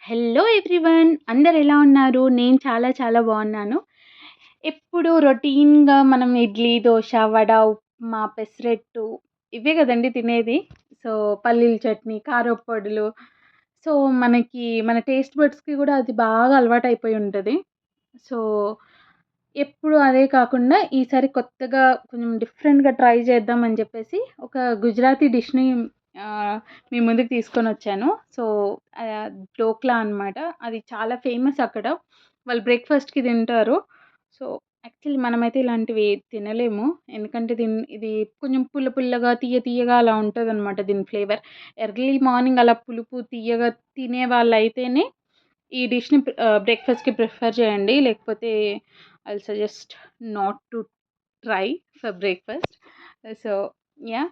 Hello everyone, అందరు ఎలా ఉన్నారు? నేను చాలా చాలా బాగున్నాను. ఎప్పుడు రొటీన్గా మనం ఇడ్లీ, దోశ, వడ, ఉప్మా, పెసరట్టు ఇవే కదండి తినేది. సో పల్లీల చట్నీ, కారప్పొడులు. సో మనకి మన టేస్ట్ బడ్స్కి కూడా అది బాగా అలవాటు అయిపోయి ఉంటుంది. సో ఎప్పుడు అదే కాకుండా ఈసారి కొత్తగా కొంచెం డిఫరెంట్గా ట్రై చేద్దాం అని చెప్పేసి ఒక గుజరాతీ డిష్ని మీ ముందుకు తీసుకొని వచ్చాను. సో ఢోక్లా అనమాట. అది చాలా ఫేమస్ అక్కడ. వాళ్ళు బ్రేక్ఫాస్ట్కి తింటారు. సో యాక్చువల్లీ మనమైతే ఇలాంటివి తినలేము. ఎందుకంటే ఇది కొంచెం పుల్ల పుల్లగా, తీయ తీయగా అలా ఉంటుందన్నమాట దీని ఫ్లేవర్. ఎర్లీ మార్నింగ్ అలా పులుపు తీయగా తినే వాళ్ళైతేనే ఈ డిష్‌ని బ్రేక్‌ఫాస్ట్‌కి ప్రిఫర్ చేయండి. లేకపోతే I will suggest not to try for breakfast. So yeah!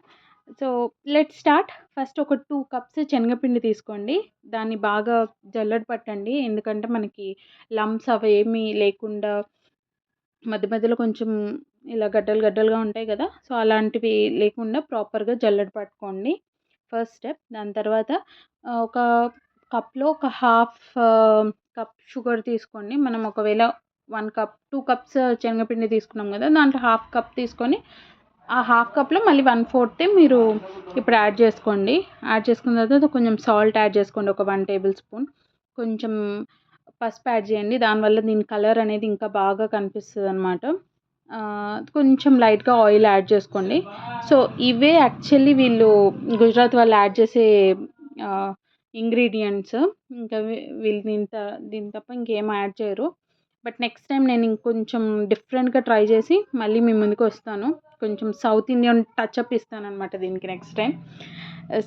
So let's start. First ఒక 2 కప్స్ శనగపిండి తీసుకోండి. దాన్ని బాగా జల్లెడ పట్టండి. ఎందుకంటే మనకి లంప్స్ అవేమీ లేకుండా మధ్య మధ్యలో కొంచెం ఇలా గడ్డలు గడ్డలుగా ఉంటాయి కదా! సో అలాంటివి లేకుండా ప్రాపర్‌గా జల్లెడ పట్టుకోండి. First step. దాని తర్వాత ఒక కప్‌లో ఒక హాఫ్ కప్ షుగర్ తీసుకోండి. మనం ఒకవేళ 1 కప్ 2 కప్స్ శనగపిండి తీసుకున్నాం కదా! దాంట్లో హాఫ్ కప్ తీసుకొని ఆ హాఫ్ కప్‌లో మళ్ళీ 1/4 మీరు ఇప్పుడు యాడ్ చేసుకోండి. యాడ్ చేసుకున్న తర్వాత కొంచెం సాల్ట్ యాడ్ చేసుకోండి. ఒక 1 టేబుల్ స్పూన్. కొంచెం పసుపు యాడ్ చేయండి. దానివల్ల దీని కలర్ అనేది ఇంకా బాగా కనిపిస్తదనమాట. కొంచెం లైట్‌గా ఆయిల్ యాడ్ చేసుకోండి. సో ఇవే యాక్చువల్లీ వీళ్ళు గుజరాత్ వాళ్ళు యాడ్ చేసే ఆహ్, ఇంగ్రీడియెంట్స్. ఇంకా వీళ్ళు దీని తప్ప ఇంకేం యాడ్ చేయరు. బట్ నెక్స్ట్ టైమ్ నేను ఇంకొంచెం డిఫరెంట్‌గా ట్రై చేసి మళ్ళీ మీ ముందుకొస్తాను. కొంచెం సౌత్ ఇండియన్ టచప్ ఇస్తాననమాట దీనికి next time.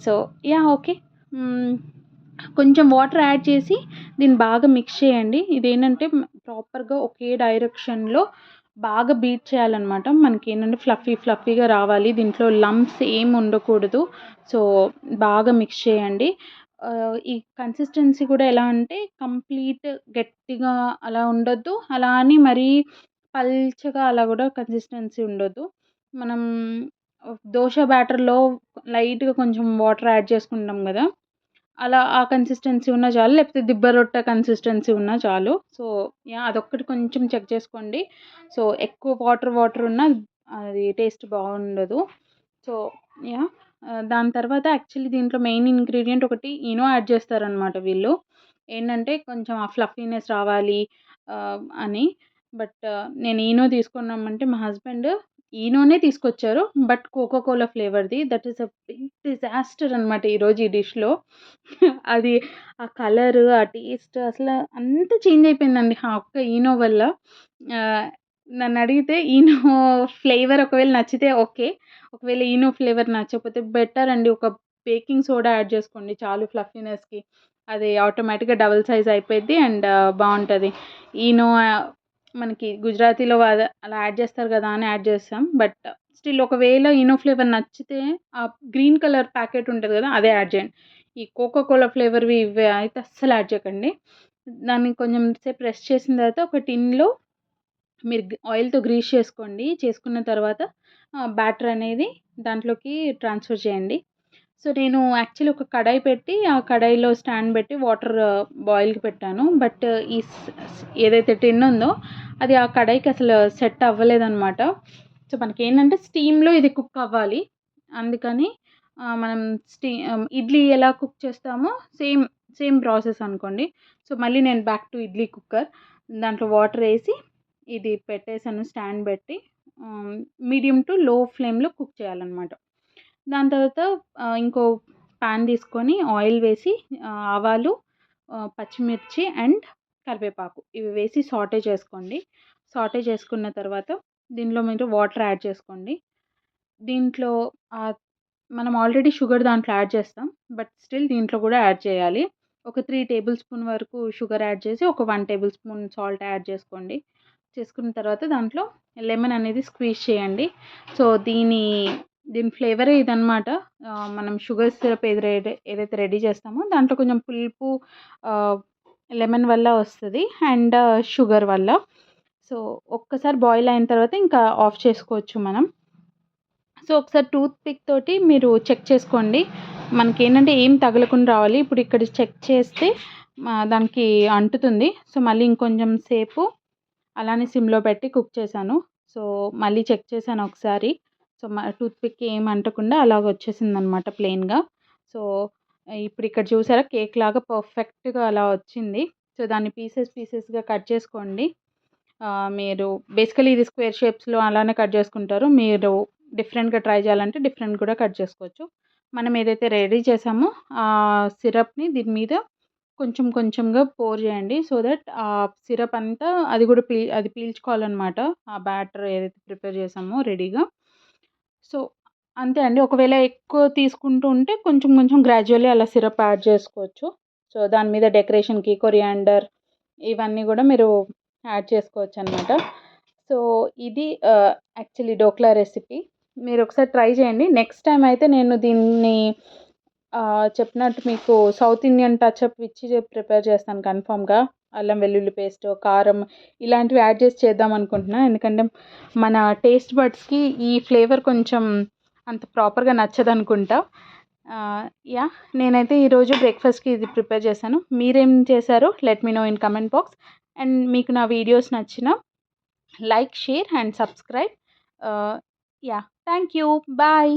So yeah! Okay. కొంచెం వాటర్ యాడ్ చేసి దీన్ని బాగా మిక్స్ చేయండి. ఇదేంటంటే ప్రాపర్‌గా ఒకే డైరెక్షన్‌లో బాగా బీట్ చేయాలనమాట. మనకేంటంటే ఫ్లఫీగా రావాలి. దీంట్లో లంప్స్ ఏమి ఉండకూడదు. సో బాగా మిక్స్ చేయండి. ఈ కన్సిస్టెన్సీ కూడా ఎలా అంటే కంప్లీట్ గట్టిగా అలా ఉండొద్దు. అలా అని మరీ పల్చగా అలా కూడా కన్సిస్టెన్సీ ఉండొద్దు. మనం దోస బ్యాటర్‌లో లైట్‌గా కొంచెం వాటర్ యాడ్ చేసుకుంటాం కదా! అలా ఆ కన్సిస్టెన్సీ ఉన్నా చాలు. లేకపోతే దిబ్బ రొట్టె కన్సిస్టెన్సీ ఉన్నా చాలు. So yeah! అదొక్కటి కొంచెం చెక్ చేసుకోండి. సో ఎక్కువ వాటర్ ఉన్నా అది టేస్ట్ బాగుండదు. So yeah! దాని తర్వాత యాక్చువల్లీ దీంట్లో మెయిన్ ఇంగ్రీడియంట్ ఒకటి ఈనో యాడ్ చేస్తారనమాట వీళ్ళు. ఏంటంటే కొంచెం ఆ ఫ్లఫీనెస్ రావాలి అని. బట్ నేను ఈనో తీసుకున్నామంటే మా హస్బెండ్ ఈనోనే తీసుకొచ్చారు. బట్ కోకా కోలా ఫ్లేవర్‌ది. That is a big disaster అనమాట ఈరోజు ఈ డిష్‌లో. అది ఆ కలరు, ఆ టేస్ట్ అసల అంతా చేంజ్ అయిపోయిందండి. ఆ ఒక్క ఈనో వల్ల. ఆహ్, నన్నడిగితే ఈనో ఫ్లేవర్ ఒకవేళ నచ్చితే ఓకే. ఒకవేళ ఈనో ఫ్లేవర్ నచ్చకపోతే బెటర్ అండి. ఒక బేకింగ్ సోడా యాడ్ చేసుకోండి చాలు ఫ్లఫీనెస్‌కి. అది ఆటోమేటిక్‌గా డబుల్ సైజ్ అయిపోద్ది అండ్ బావుంటది. ఈనో మనకి గుజరాతీలో అలా యాడ్ చేస్తారు కదా! అని యాడ్ చేస్తాం. బట్ స్టిల్ ఒకవేళ ఈనో ఫ్లేవర్ నచ్చితే ఆ గ్రీన్ కలర్ ప్యాకెట్ ఉంటది కదా! అదే యాడ్ చేయండి. ఈ కోకా కోలా ఫ్లేవర్‌వి ఇవి అయితే అస్సలు యాడ్ చేయకండి. దాన్ని కొంచెం సేపు రెస్ట్ చేసిన తర్వాత ఒక టిన్‌లో మీరు ఆయిల్‌తో గ్రీస్ చేసుకోండి. చేసుకున్న తర్వాత బ్యాటర్ అనేది దాంట్లోకి ట్రాన్స్‌ఫర్ చేయండి. సో, నేను యాక్చువల్లీ ఒక కడాయి పెట్టి, ఆ కడాయిలో స్టాండ్ పెట్టి వాటర్ బాయిల్‌కి పెట్టాను. బట్ ఈ ఏదైతే టిన్ ఉందో అది ఆ కడాయికి అసలు సెట్ అవ్వలేదనమాట. సో, మనకేంటంటే స్టీమ్‌లో ఇది కుక్ అవ్వాలి. అందుకని మనం ఇడ్లీ ఎలా కుక్ చేస్తామో సేమ్, సేమ్ ప్రాసెస్ అనుకోండి. సో, మళ్ళీ నేను బ్యాక్ టు ఇడ్లీ కుక్కర్ దాంట్లో వాటరేసి ఇది పెట్టేసాను స్టాండ్ పెట్టి. మీడియం టు లో ఫ్లేమ్‌లో కుక్ చేయాలనమాట. దాని తర్వాత ఇంకో పాన్ తీసుకొని ఆయిల్ వేసి ఆవాలు, పచ్చిమిర్చి అండ్ కరివేపాకు ఇవి వేసి సాటే చేసుకోండి. సాటే చేసుకున్న తర్వాత దీనిలో మీరు వాటర్ యాడ్ చేసుకోండి. దీంట్లో ఆహ్, మనం ఆల్రెడీ షుగర్ దాంట్లో యాడ్ చేస్తాం. బట్ స్టిల్ దీంట్లో కూడా యాడ్ చేయాలి. ఒక 3 టేబుల్ స్పూన్ వరకు షుగర్ యాడ్ చేసి, ఒక 1 టేబుల్ స్పూన్ సాల్ట్ యాడ్ చేసుకోండి. చేసుకున్న తర్వాత దాంట్లో లెమన్ అనేది స్క్వీజ్ చేయండి. సో, దీని ఫ్లేవరే ఇదనమాట. మనం షుగర్ సిరప్ ఏదైతే రెడీ చేస్తామో దాంట్లో కొంచెం పులుపు ఆహ్, లెమన్ వల్ల వస్తది. అండ్ షుగర్ వల్ల. సో, ఒక్కసారి బాయిల్ అయిన తర్వాత ఇంకా ఆఫ్ చేసుకోవచ్చు మనం. సో, ఒకసారి టూత్ పిక్ తోటి మీరు చెక్ చేసుకోండి. మనకేంటంటే ఏం తగలకుండా రావాలి. ఇప్పుడు ఇక్కడ చెక్ చేస్తే దానికి అంటుతుంది. సో, మళ్ళీ ఇంకొంచెం సేపు అలానే సిమ్‌లో పెట్టి కుక్ చేశాను. సో, మళ్ళీ చెక్ చేశాను ఒకసారి. సో, టూత్‌పిక్‌కి ఏమి అంటకుండా అలాగ వచ్చేసిందనమాట ప్లెయిన్‌గా. సో, ఇప్పుడు ఇక్కడ చూసారా కేక్‌లాగా పర్ఫెక్ట్‌గా అలా వచ్చింది. సో, దాన్ని పీసెస్‌గా కట్ చేసుకోండి. మీరు బేసికల్లీ ఇది స్క్వేర్ షేప్స్‌లో అలానే కట్ చేసుకుంటారు. మీరు డిఫరెంట్‌గా ట్రై చేయాలంటే డిఫరెంట్ కూడా కట్ చేసుకోవచ్చు. మనం ఏదైతే రెడీ చేసామో ఆ సిరప్‌ని దీని మీద కొంచెం కొంచెంగా పోర్ చేయండి. సో దట్ ఆ సిరప్ అంతా అది కూడా అది పీల్చుకోవాలనమాట. ఆ బ్యాటర్ ఏదైతే ప్రిపేర్ చేసామో రెడీగా. సో, అంతే అండి. ఒకవేళ ఎక్కువ తీసుకుంటూ ఉంటే కొంచెం కొంచెం గ్రాడ్యుయల్లీ అలా సిరప్ యాడ్ చేసుకోవచ్చు. సో, దాని మీద డెకరేషన్‌కి కొరియాండర్ ఇవన్నీ గూడా మీరు యాడ్ చేసుకోవచ్చనమాట. సో, ఇది యాక్చువల్లీ డోక్లా రెసిపీ. మీరొకసారి ట్రై చేయండి. నెక్స్ట్ టైమ్ అయితే నేను దీన్ని చెప్పినట్టు మీకు సౌత్ ఇండియన్ టచప్ ఇచ్చి ప్రిపేర్ చేస్తాను కన్ఫర్మ్‌గా. అల్లం వెల్లుల్లి పేస్టు, కారం ఇలాంటివి యాడ్ చేసి చేద్దామనుకుంటున్నా. ఎందుకంటే మన టేస్ట్ బడ్స్‌కి ఈ ఫ్లేవర్ కొంచెం అంత ప్రాపర్‌గా నచ్చదనుకుంటా. యాహ్! నేనైతే ఈరోజు బ్రేక్‌ఫాస్ట్‌కి ఇది ప్రిపేర్ చేశాను. మీరేం చేశారో let me know in comment box. And మీకు నా వీడియోస్ నచ్చినా like, share and subscribe. Yeah! Thank you. Bye.